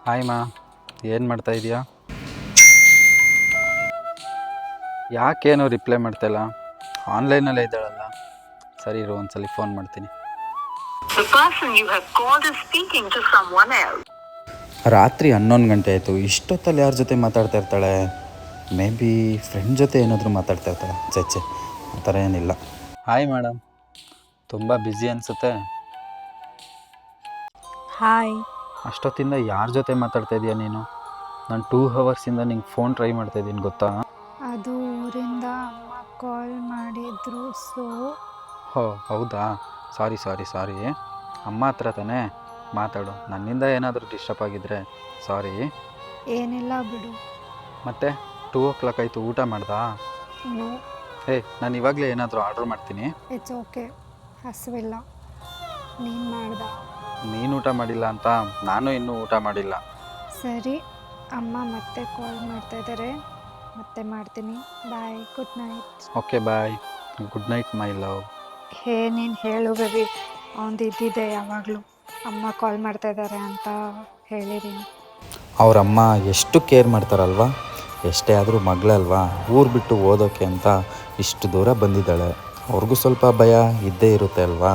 Hi ಮಾ, ಏನು ಮಾಡ್ತಾ ಇದೀಯಾ? ಯಾಕೇನು ರಿಪ್ಲೈ ಮಾಡ್ತಾಯಿಲ್ಲ? ಆನ್ಲೈನಲ್ಲೇ ಇದ್ದಾಳಲ್ಲ. ಸರಿ ಇರು, ಒಂದ್ಸಲಿ ಫೋನ್ ಮಾಡ್ತೀನಿ. The person you have called is speaking to someone else. ರಾತ್ರಿ 11 ಗಂಟೆ ಆಯಿತು. ಇಷ್ಟೊತ್ತಲ್ಲಿ ಯಾರ ಜೊತೆ ಮಾತಾಡ್ತಾ ಇರ್ತಾಳೆ? ಮೇ ಬಿ ಫ್ರೆಂಡ್ ಜೊತೆ ಏನಾದರೂ ಮಾತಾಡ್ತಾ ಇರ್ತಾಳೆ. ಚಚ್ಚೆ, ಆ ಥರ ಏನಿಲ್ಲ. ಹಾಯ್ ಮೇಡಮ್, ತುಂಬ ಬ್ಯುಸಿ ಅನಿಸುತ್ತೆ. ಹಾಯ್. ಅಷ್ಟೊತ್ತಿಂದ ಯಾರ ಜೊತೆ ಮಾತಾಡ್ತಾ ಇದೀಯ ನೀನು? ನಾನು 2 ಅವರ್ಸಿಂದ ನಿಂಗೆ ಫೋನ್ ಟ್ರೈ ಮಾಡ್ತಾಯಿದ್ದೀನಿ, ಗೊತ್ತಾ? ಅದು ಊರಿಂದ ಅಮ್ಮ ಕಾಲ್ ಮಾಡಿದ್ರು, ಸೊ ಹೋ ಹೌದಾ, ಸಾರಿ. ಅಮ್ಮ ಹತ್ರ ತಾನೇ ಮಾತಾಡು. ನನ್ನಿಂದ ಏನಾದರೂ ಡಿಸ್ಟರ್ಬ್ ಆಗಿದ್ದರೆ ಸಾರಿ. ಏನಿಲ್ಲ ಬಿಡು. ಮತ್ತೆ 2 o'clock ಆಯಿತು, ಊಟ ಮಾಡ್ದಾ? ನೋ, ನಾನು ಇವಾಗಲೇ ಏನಾದರೂ ಆರ್ಡ್ರ್ ಮಾಡ್ತೀನಿ. ಇಟ್ಸ್ ಓಕೆ, ಹಸಿವಿಲ್ಲ. ನೀನು ಮಾಡ್ದ? ನೀನು ಊಟ ಮಾಡಿಲ್ಲ ಅಂತ ನಾನು ಇನ್ನೂ ಊಟ ಮಾಡಿಲ್ಲ. ಸರಿ, ಅಮ್ಮ ಮತ್ತೆ ಕಾಲ್ ಮಾಡ್ತಾ ಇದ್ದಾರೆ, ಮತ್ತೆ ಮಾಡ್ತೀನಿ. Bye, good night. Okay bye, good night my love. ನೀನು ಹೇಳು ಬೇಬಿ, ಅವನದು ಇದ್ದಿದ್ದೆ ಯಾವಾಗಲೂ. ಅಮ್ಮ ಕಾಲ್ ಮಾಡ್ತಾ ಇದ್ದಾರೆ ಅಂತ ಹೇಳಿದ್ದೀನಿ. ಅವರಮ್ಮ ಎಷ್ಟು ಕೇರ್ ಮಾಡ್ತಾರಲ್ವ. ಎಷ್ಟೇ ಆದರೂ ಮಗಳಲ್ವಾ, ಊರು ಬಿಟ್ಟು ಓದೋಕ್ಕೆ ಅಂತ ಇಷ್ಟು ದೂರ ಬಂದಿದ್ದಾಳೆ. ಅವ್ರಿಗೂ ಸ್ವಲ್ಪ ಭಯ ಇದ್ದೇ ಇರುತ್ತೆ ಅಲ್ವಾ.